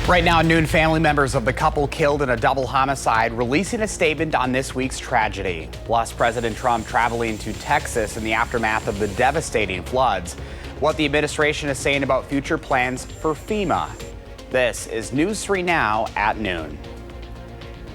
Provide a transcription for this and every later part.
Right now, noon, family members of the couple killed in a double homicide releasing a statement on this week's tragedy. Plus, President Trump traveling to Texas in the aftermath of the devastating floods. What the administration is saying about future plans for FEMA. This is News 3 Now at noon.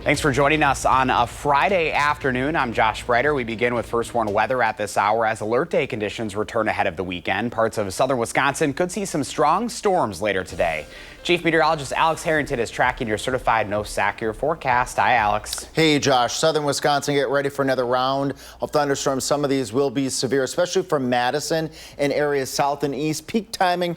Thanks for joining us on a Friday afternoon. I'm Josh Breiter. We begin with first warn weather at this hour as alert day conditions return ahead of the weekend. Parts of southern Wisconsin could see some strong storms later today. Chief Meteorologist Alex Harrington is tracking your certified no-sack-year forecast. Hi, Alex. Hey, Josh. Southern Wisconsin, get ready for another round of thunderstorms. Some of these will be severe, especially for Madison and areas south and east. Peak timing.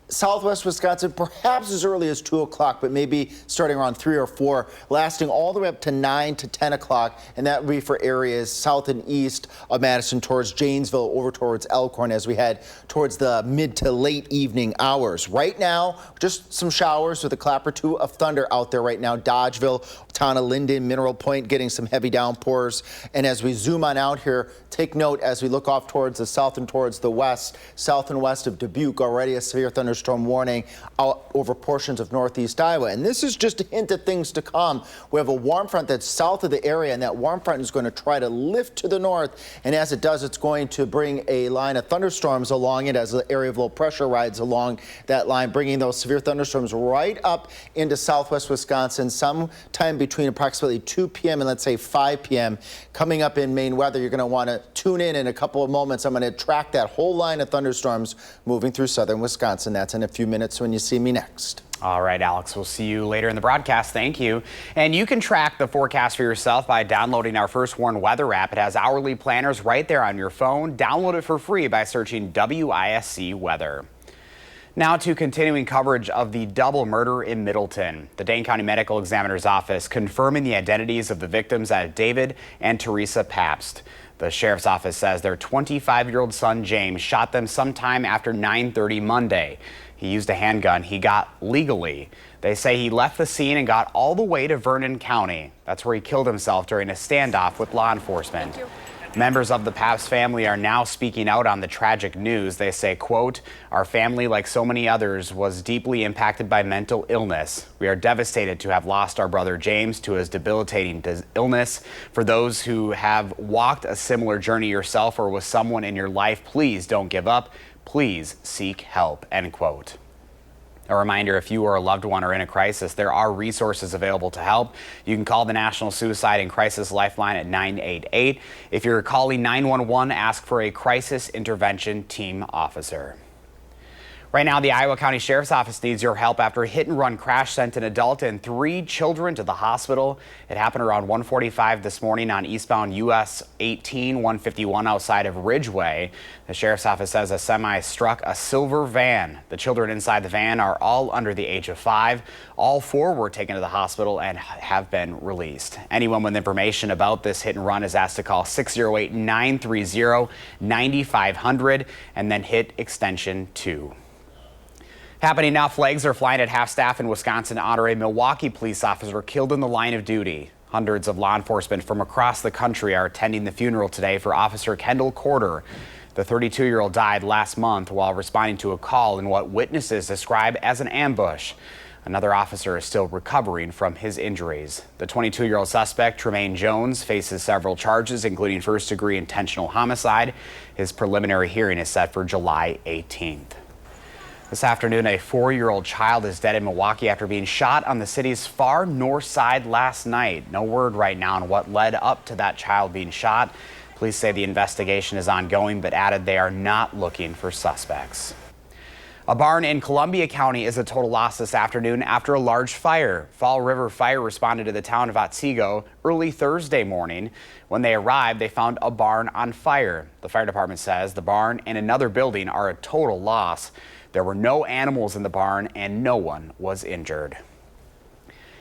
Southwest Wisconsin, perhaps as early as 2 o'clock, but maybe starting around 3 or 4, lasting all the way up to 9 to 10 o'clock. And that would be for areas south and east of Madison towards Janesville, over towards Elkhorn as we head towards the mid to late evening hours. Right now, just some showers with a clap or two of thunder out there right now. Dodgeville, town of Linden, Mineral Point getting some heavy downpours. And as we zoom on out here, take note as we look off towards the south and towards the west, south and west of Dubuque, already a severe thunderstorm warning out over portions of northeast Iowa. And this is just a hint of things to come. We have a warm front that's south of the area, and that warm front is going to try to lift to the north. And as it does, it's going to bring a line of thunderstorms along it as the area of low pressure rides along that line, bringing those severe thunderstorms right up into southwest Wisconsin sometime between approximately 2 p.m. and let's say 5 p.m. Coming up in Maine weather, you're going to want to tune in a couple of moments. I'm going to track that whole line of thunderstorms moving through southern Wisconsin. That's in a few minutes when you see me next. All right, Alex, we'll see you later in the broadcast. Thank you. And you can track the forecast for yourself by downloading our First Warn weather app. It has hourly planners right there on your phone. Download it for free by searching WISC weather. Now to continuing coverage of the double murder in Middleton. The Dane County Medical Examiner's Office confirming the identities of the victims as David and Teresa Pabst. The sheriff's office says their 25-year-old son, James, shot them sometime after 9:30 Monday. He used a handgun he got legally. They say he left the scene and got all the way to Vernon County. That's where he killed himself during a standoff with law enforcement. Members of the Pabst family are now speaking out on the tragic news. They say, quote, "Our family, like so many others, was deeply impacted by mental illness. We are devastated to have lost our brother James to his debilitating illness. For those who have walked a similar journey yourself or with someone in your life, please don't give up. Please seek help," end quote. A reminder, if you or a loved one are in a crisis, there are resources available to help. You can call the National Suicide and Crisis Lifeline at 988. If you're calling 911, ask for a crisis intervention team officer. Right now, the Iowa County Sheriff's Office needs your help after a hit-and-run crash sent an adult and 3 children to the hospital. It happened around 1:45 this morning on eastbound US 18, 151 outside of Ridgeway. The Sheriff's Office says a semi struck a silver van. The children inside the van are all under the age of 5. All 4 were taken to the hospital and have been released. Anyone with information about this hit-and-run is asked to call 608-930-9500 and then hit extension 2. Happening now, flags are flying at half-staff in Wisconsin to honor a Milwaukee police officer killed in the line of duty. Hundreds of law enforcement from across the country are attending the funeral today for Officer Kendall Corder. The 32-year-old died last month while responding to a call in what witnesses describe as an ambush. Another officer is still recovering from his injuries. The 22-year-old suspect, Tremaine Jones, faces several charges, including first-degree intentional homicide. His preliminary hearing is set for July 18th. This afternoon, a 4-year-old child is dead in Milwaukee after being shot on the city's far north side last night. No word right now on what led up to that child being shot. Police say the investigation is ongoing, but added they are not looking for suspects. A barn in Columbia County is a total loss this afternoon after a large fire. Fall River Fire responded to the town of Otsego early Thursday morning. When they arrived, they found a barn on fire. The fire department says the barn and another building are a total loss. There were no animals in the barn and no one was injured.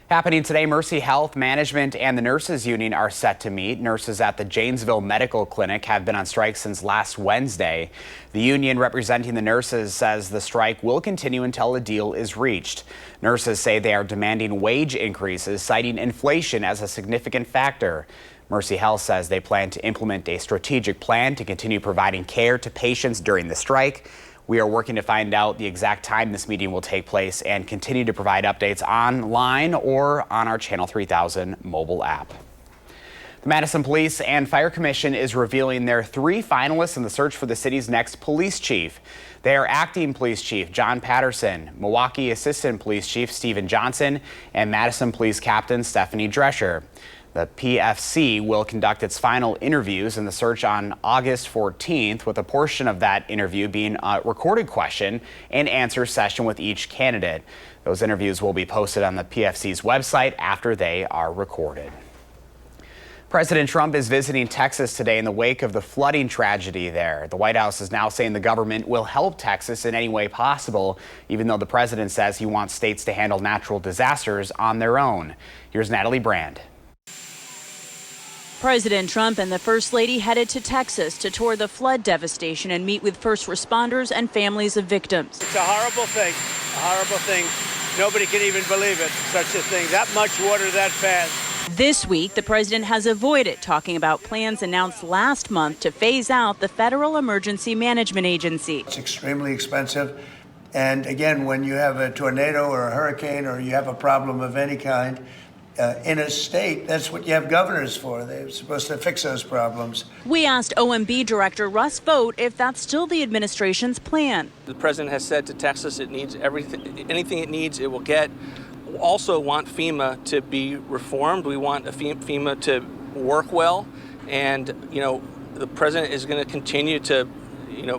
Happening today, Mercy Health Management and the Nurses Union are set to meet. Nurses at the Janesville Medical Clinic have been on strike since last Wednesday. The union representing the nurses says the strike will continue until a deal is reached. Nurses say they are demanding wage increases, citing inflation as a significant factor. Mercy Health says they plan to implement a strategic plan to continue providing care to patients during the strike. We are working to find out the exact time this meeting will take place and continue to provide updates online or on our Channel 3000 mobile app. The Madison Police and Fire Commission is revealing their 3 finalists in the search for the city's next police chief. They are Acting Police Chief John Patterson, Milwaukee Assistant Police Chief Stephen Johnson, and Madison Police Captain Stephanie Drescher. The PFC will conduct its final interviews in the search on August 14th, with a portion of that interview being a recorded question and answer session with each candidate. Those interviews will be posted on the PFC's website after they are recorded. President Trump is visiting Texas today in the wake of the flooding tragedy there. The White House is now saying the government will help Texas in any way possible, even though the president says he wants states to handle natural disasters on their own. Here's Natalie Brand. President Trump and the First Lady headed to Texas to tour the flood devastation and meet with first responders and families of victims. It's a horrible thing. Nobody can even believe it, such a thing. That much water that fast. This week, the president has avoided talking about plans announced last month to phase out the Federal Emergency Management Agency. It's extremely expensive. And again, when you have a tornado or a hurricane or you have a problem of any kind, in a state, that's what you have governors for. They're supposed to fix those problems. We asked OMB Director Russ Vought if that's still the administration's plan. The president has said to Texas it needs anything it needs, it will get. We also want FEMA to be reformed. We want FEMA to work well. And, the president is going to continue to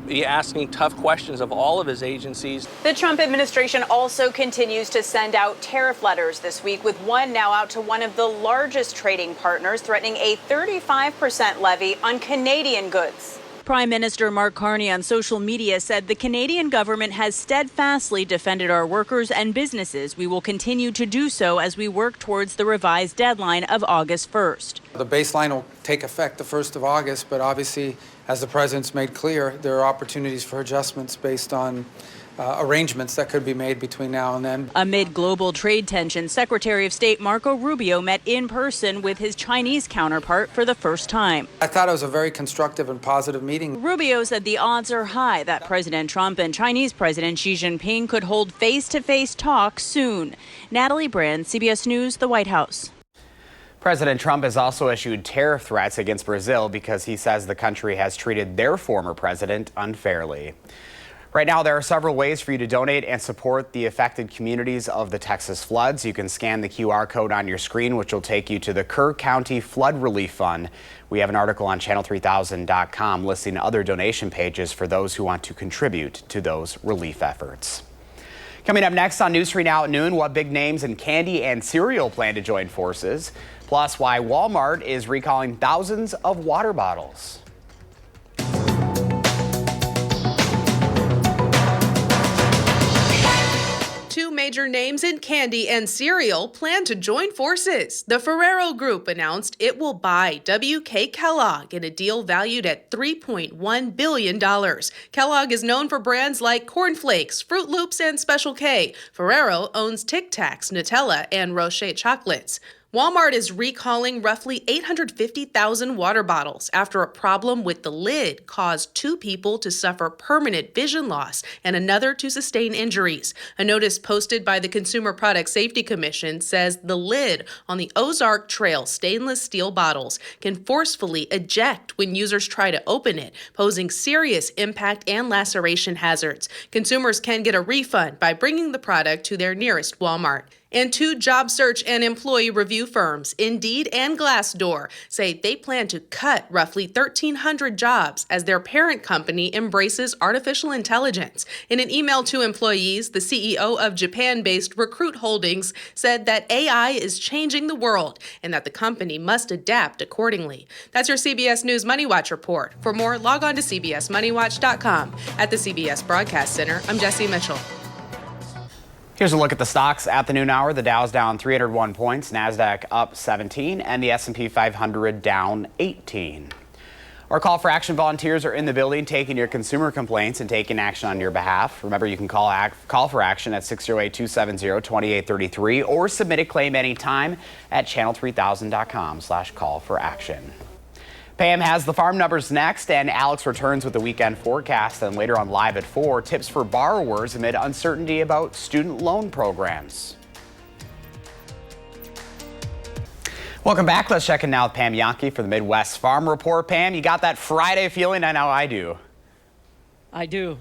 be asking tough questions of all of his agencies. The Trump administration also continues to send out tariff letters this week, with one now out to one of the largest trading partners, threatening a 35% levy on Canadian goods. Prime Minister Mark Carney on social media said the Canadian government has steadfastly defended our workers and businesses. We will continue to do so as we work towards the revised deadline of August 1st. The baseline will take effect the 1st of August, but obviously, as the president's made clear, there are opportunities for adjustments based on arrangements that could be made between now and then. Amid global trade tensions, Secretary of State Marco Rubio met in person with his Chinese counterpart for the first time. I thought it was a very constructive and positive meeting. Rubio said the odds are high that President Trump and Chinese President Xi Jinping could hold face-to-face talks soon. Natalie Brand, CBS News, the White House. President Trump has also issued tariff threats against Brazil because he says the country has treated their former president unfairly. Right now, there are several ways for you to donate and support the affected communities of the Texas floods. You can scan the QR code on your screen, which will take you to the Kerr County Flood Relief Fund. We have an article on channel3000.com listing other donation pages for those who want to contribute to those relief efforts. Coming up next on News 3 Now at noon, what big names in candy and cereal plan to join forces, plus why Walmart is recalling thousands of water bottles. Two major names in candy and cereal plan to join forces. The Ferrero Group announced it will buy WK Kellogg in a deal valued at $3.1 billion. Kellogg is known for brands like Corn Flakes, Fruit Loops, and Special K. Ferrero owns Tic Tacs, Nutella, and Rocher chocolates. Walmart is recalling roughly 850,000 water bottles after a problem with the lid caused 2 people to suffer permanent vision loss and another to sustain injuries. A notice posted by the Consumer Product Safety Commission says the lid on the Ozark Trail stainless steel bottles can forcefully eject when users try to open it, posing serious impact and laceration hazards. Consumers can get a refund by bringing the product to their nearest Walmart. And 2 job search and employee review firms, Indeed and Glassdoor, say they plan to cut roughly 1,300 jobs as their parent company embraces artificial intelligence. In an email to employees, the CEO of Japan-based Recruit Holdings said that AI is changing the world and that the company must adapt accordingly. That's your CBS News Money Watch report. For more, log on to cbsmoneywatch.com. At the CBS Broadcast Center, I'm Jesse Mitchell. Here's a look at the stocks at the noon hour. The Dow's down 301 points, NASDAQ up 17, and the S&P 500 down 18. Our Call for Action volunteers are in the building taking your consumer complaints and taking action on your behalf. Remember, you can call for action at 608-270-2833 or submit a claim anytime at channel3000.com/call for action. Pam has the farm numbers next, and Alex returns with the weekend forecast. And later on Live at 4, tips for borrowers amid uncertainty about student loan programs. Welcome back. Let's check in now with Pam Yankee for the Midwest Farm Report. Pam, you got that Friday feeling? I know I do. I do.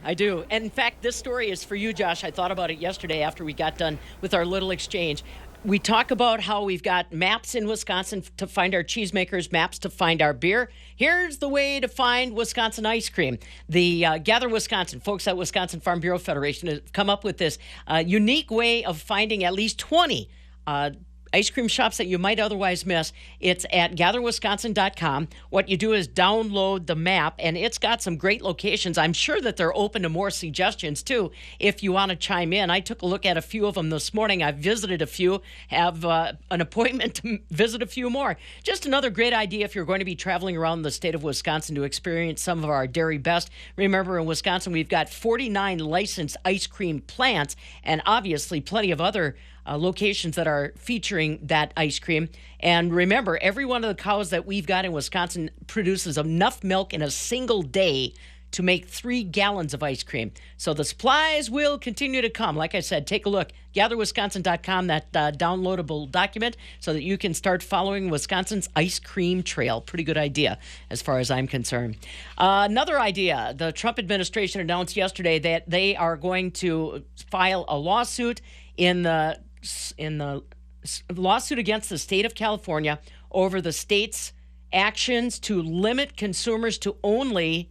And in fact, this story is for you, Josh. I thought about it yesterday after we got done with our little exchange. We talk about how we've got maps in Wisconsin to find our cheesemakers, maps to find our beer. Here's the way to find Wisconsin ice cream. The Gather Wisconsin, folks at Wisconsin Farm Bureau Federation have come up with this unique way of finding at least 20 ice cream shops that you might otherwise miss. It's at gatherwisconsin.com. What you do is download the map, and it's got some great locations. I'm sure that they're open to more suggestions, too, if you want to chime in. I took a look at a few of them this morning. I've visited a few, have an appointment to visit a few more. Just another great idea if you're going to be traveling around the state of Wisconsin to experience some of our dairy best. Remember, in Wisconsin, we've got 49 licensed ice cream plants, and obviously plenty of other locations that are featuring that ice cream. And remember, every one of the cows that we've got in Wisconsin produces enough milk in a single day to make 3 gallons of ice cream. So the supplies will continue to come. Like I said, take a look. GatherWisconsin.com, that downloadable document, so that you can start following Wisconsin's ice cream trail. Pretty good idea as far as I'm concerned. Another idea, the Trump administration announced yesterday that they are going to file a lawsuit in the lawsuit against the state of California over the state's actions to limit consumers to only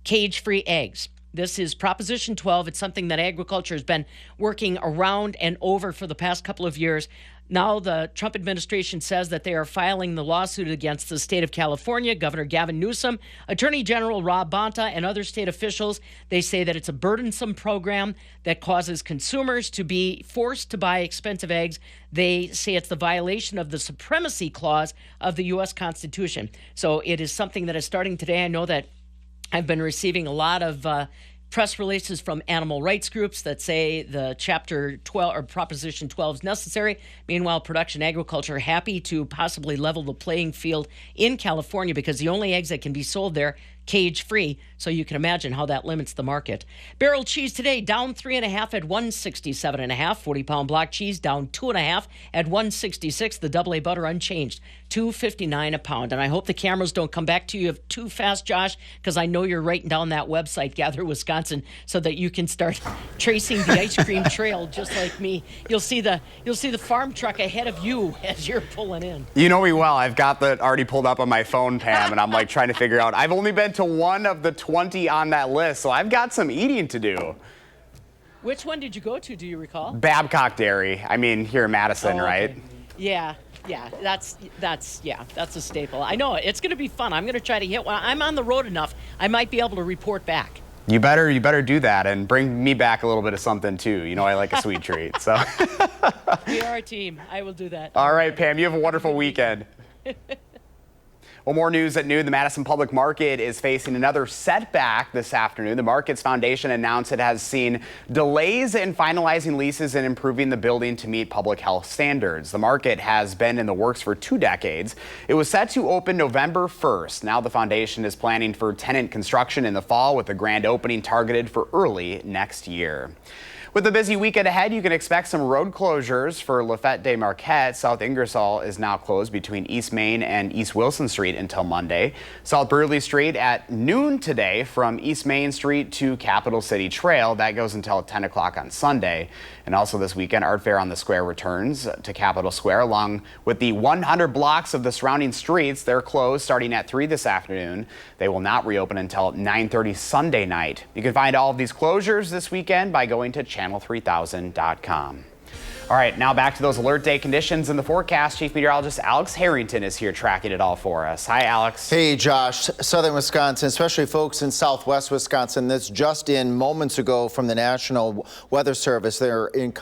cage-free eggs. This is Proposition 12. It's something that agriculture has been working around and over for the past couple of years. Now the Trump administration says that they are filing the lawsuit against the state of California, Governor Gavin Newsom, Attorney General Rob Bonta, and other state officials. They say that it's a burdensome program that causes consumers to be forced to buy expensive eggs. They say it's the violation of the supremacy clause of the U.S. Constitution. So it is something that is starting today. I know that I've been receiving a lot of press releases from animal rights groups that say the Chapter 12 or Proposition 12 is necessary. Meanwhile, production agriculture happy to possibly level the playing field in California because the only eggs that can be sold there cage-free, so you can imagine how that limits the market. Barrel cheese today down 3.5 at 167.5. 40-pound block cheese down 2.5 at 166. The AA butter unchanged, $2.59 a pound. And I hope the cameras don't come back to you too fast, Josh, because I know you're writing down that website, Gather Wisconsin, so that you can start tracing the ice cream trail just like me. You'll see the farm truck ahead of you as you're pulling in. You know me well. I've got that already pulled up on my phone, Pam, and I'm like trying to figure out. I've only been to one of the 20 on that list, so I've got some eating to do. Which one did you go to? Do you recall? Babcock Dairy. I mean, here in Madison, okay. Right? Yeah, that's a staple. I know it's going to be fun. I'm going to try to hit one. I'm on the road enough. I might be able to report back. You better do that and bring me back a little bit of something too. You know, I like a sweet treat. So we are a team. I will do that. All right, Pam. You have a wonderful weekend. Well, more news at noon. The Madison Public Market is facing another setback this afternoon. The Markets Foundation announced it has seen delays in finalizing leases and improving the building to meet public health standards. The market has been in the works for 2 decades. It was set to open November 1st. Now the foundation is planning for tenant construction in the fall with a grand opening targeted for early next year. With a busy weekend ahead, you can expect some road closures for Lafayette de Marquette. South Ingersoll is now closed between East Main and East Wilson Street until Monday. South Burley Street at noon today from East Main Street to Capital City Trail. That goes until 10 o'clock on Sunday. And also this weekend, Art Fair on the Square returns to Capitol Square along with the 100 blocks of the surrounding streets. They're closed starting at 3 this afternoon. They will not reopen until 9:30 Sunday night. You can find all of these closures this weekend by going to channel3000.com. All right, now back to those alert day conditions in the forecast. Chief Meteorologist Alex Harrington is here tracking it all for us. Hi, Alex. Hey, Josh. Southern Wisconsin, especially folks in southwest Wisconsin, that's just in moments ago from the National Weather Service. They're in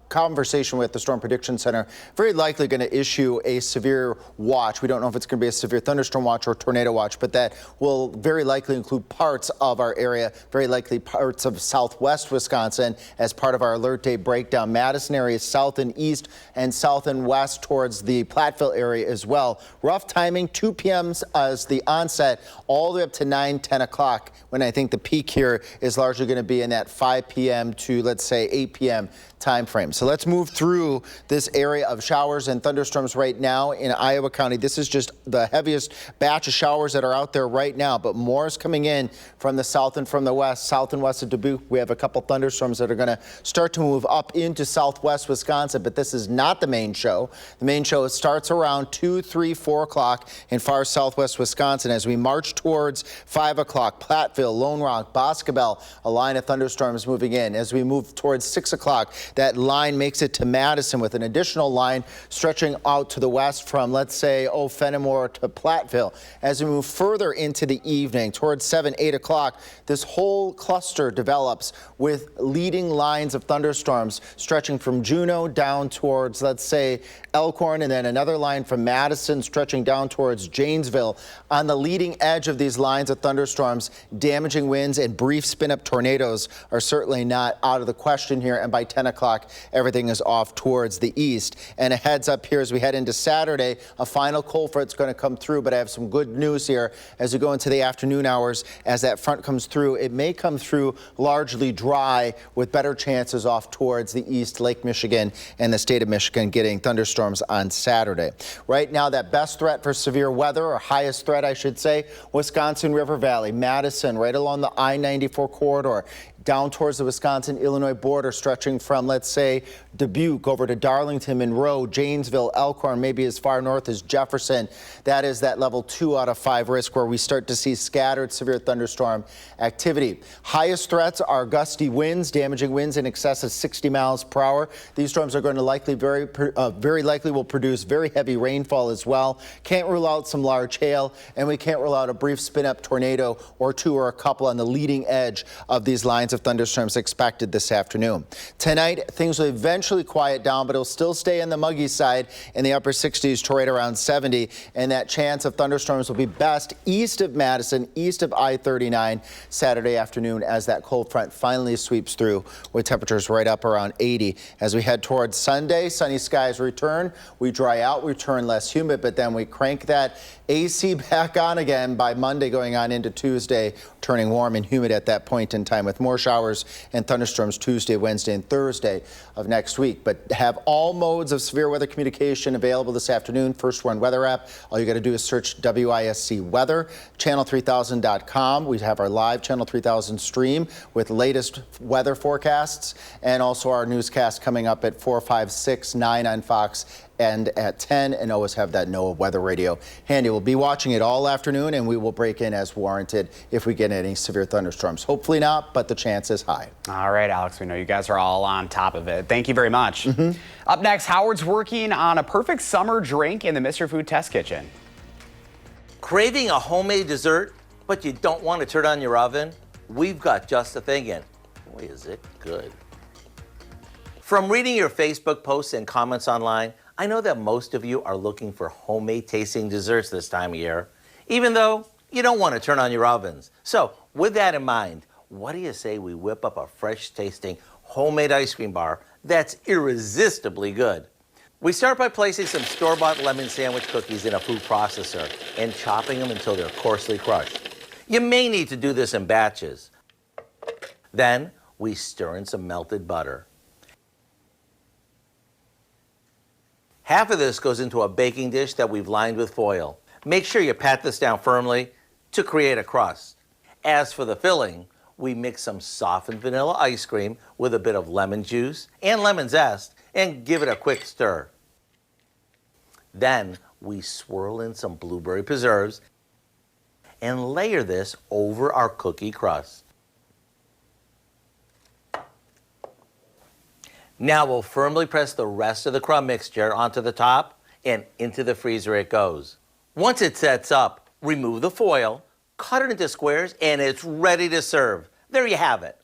conversation with the Storm Prediction Center, very likely going to issue a severe watch. We don't know if it's going to be a severe thunderstorm watch or tornado watch, but that will very likely include parts of our area, very likely parts of southwest Wisconsin as part of our alert day breakdown. Madison area south and east and south and west towards the Platteville area as well. Rough timing, 2 p.m. as the onset, all the way up to 9, 10 o'clock, when I think the peak here is largely going to be in that 5 p.m. to, let's say, 8 p.m. time frame. So let's move through this area of showers and thunderstorms right now in Iowa County. This is just the heaviest batch of showers that are out there right now, but more is coming in from the south and from the west. South and west of Dubuque, we have a couple thunderstorms that are going to start to move up into southwest Wisconsin, but this is not the main show. The main show starts around 2, 3, 4 o'clock in far southwest Wisconsin. As we march towards 5 o'clock, Platteville, Lone Rock, Boscobel, a line of thunderstorms moving in. As we move towards 6 o'clock, that line makes it to Madison with an additional line stretching out to the west from, let's say, Fenimore to Platteville. As we move further into the evening, towards 7, 8 o'clock, this whole cluster develops with leading lines of thunderstorms stretching from Juneau down towards, let's say, Elkhorn, and then another line from Madison stretching down towards Janesville. On the leading edge of these lines of thunderstorms, damaging winds and brief spin-up tornadoes are certainly not out of the question here. And by 10 o'clock, everything is off towards the east. And a heads up here as we head into Saturday, a final cold front's going to come through, but I have some good news here as we go into the afternoon hours. As that front comes through, it may come through largely dry with better chances off towards the east, Lake Michigan and the state of Michigan getting thunderstorms on Saturday. Right now, that best threat for severe weather, or highest threat, I should say, Wisconsin River Valley, Madison, right along the I-94 corridor, down towards the Wisconsin-Illinois border, stretching from, let's say, Dubuque over to Darlington, Monroe, Janesville, Elkhorn, maybe as far north as Jefferson. That is that level 2 out of 5 risk where we start to see scattered severe thunderstorm activity. Highest threats are gusty winds, damaging winds in excess of 60 miles per hour. These storms are going to likely very likely will produce very heavy rainfall as well. Can't rule out some large hail, and we can't rule out a brief spin-up tornado or two or a couple on the leading edge of these lines of thunderstorms expected this afternoon. Tonight, things will eventually quiet down, but it'll still stay on the muggy side in the upper 60s to right around 70. And that chance of thunderstorms will be best east of Madison, east of I-39 Saturday afternoon as that cold front finally sweeps through with temperatures right up around 80. As we head towards Sunday, sunny skies return. We dry out, we turn less humid, but then we crank that AC back on again by Monday going on into Tuesday, turning warm and humid at that point in time with more showers and thunderstorms Tuesday, Wednesday, and Thursday of next week. But have all modes of severe weather communication available this afternoon. First One Weather app. All you got to do is search WISC Weather, channel3000.com. We have our live Channel 3000 stream with latest weather forecasts and also our newscast coming up at 4, 5, 6, 9 on Fox and at 10, and always have that NOAA weather radio handy. We'll be watching it all afternoon, and we will break in as warranted if we get any severe thunderstorms. Hopefully not, but the chance is high. All right, Alex, we know you guys are all on top of it. Thank you very much. Up next, Howard's working on a perfect summer drink in the Mr. Food Test Kitchen. Craving a homemade dessert, but you don't want to turn on your oven? We've got just the thing, and boy, is it good. From reading your Facebook posts and comments online, I know that most of you are looking for homemade tasting desserts this time of year, even though you don't want to turn on your ovens. So with that in mind, what do you say we whip up a fresh tasting homemade ice cream bar that's irresistibly good? We start by placing some store-bought lemon sandwich cookies in a food processor and chopping them until they're coarsely crushed. You may need to do this in batches. Then we stir in some melted butter. Half of this goes into a baking dish that we've lined with foil. Make sure you pat this down firmly to create a crust. As for the filling, we mix some softened vanilla ice cream with a bit of lemon juice and lemon zest and give it a quick stir. Then we swirl in some blueberry preserves and layer this over our cookie crust. Now we'll firmly press the rest of the crumb mixture onto the top and into the freezer it goes. Once it sets up, remove the foil, cut it into squares, and it's ready to serve. There you have it.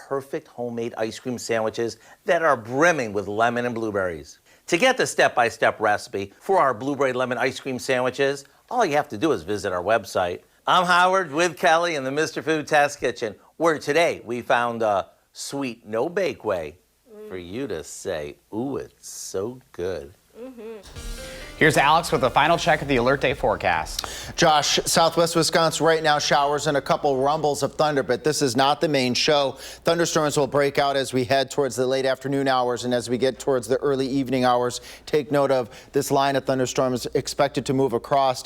perfect homemade ice cream sandwiches that are brimming with lemon and blueberries. To get the step-by-step recipe for our blueberry lemon ice cream sandwiches, all you have to do is visit our website. I'm Howard with Kelly in the Mr. Food Test Kitchen, where today we found a sweet no-bake way for you to say, ooh, it's so good. Here's Alex with the final check of the Alert Day forecast. Josh, southwest Wisconsin right now, showers and a couple rumbles of thunder, but this is not the main show. Thunderstorms will break out as we head towards the late afternoon hours and as we get towards the early evening hours. Take note of this line of thunderstorms expected to move across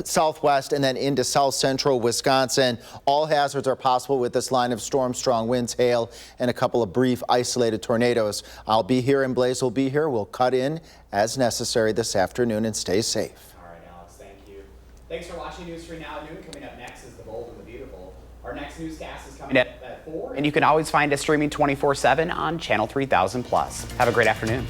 southwest and then into south central Wisconsin. All hazards are possible with this line of storms, strong winds, hail, and a couple of brief isolated tornadoes. I'll be here and Blaze will be here. We'll cut in as necessary this afternoon and stay safe. All right, Alex, thank you. Thanks for watching News 3 Now at noon. Coming up next is The Bold and the Beautiful. Our next newscast is coming up at 4, and you can always find us streaming 24/7 on Channel 3000+. Have a great afternoon.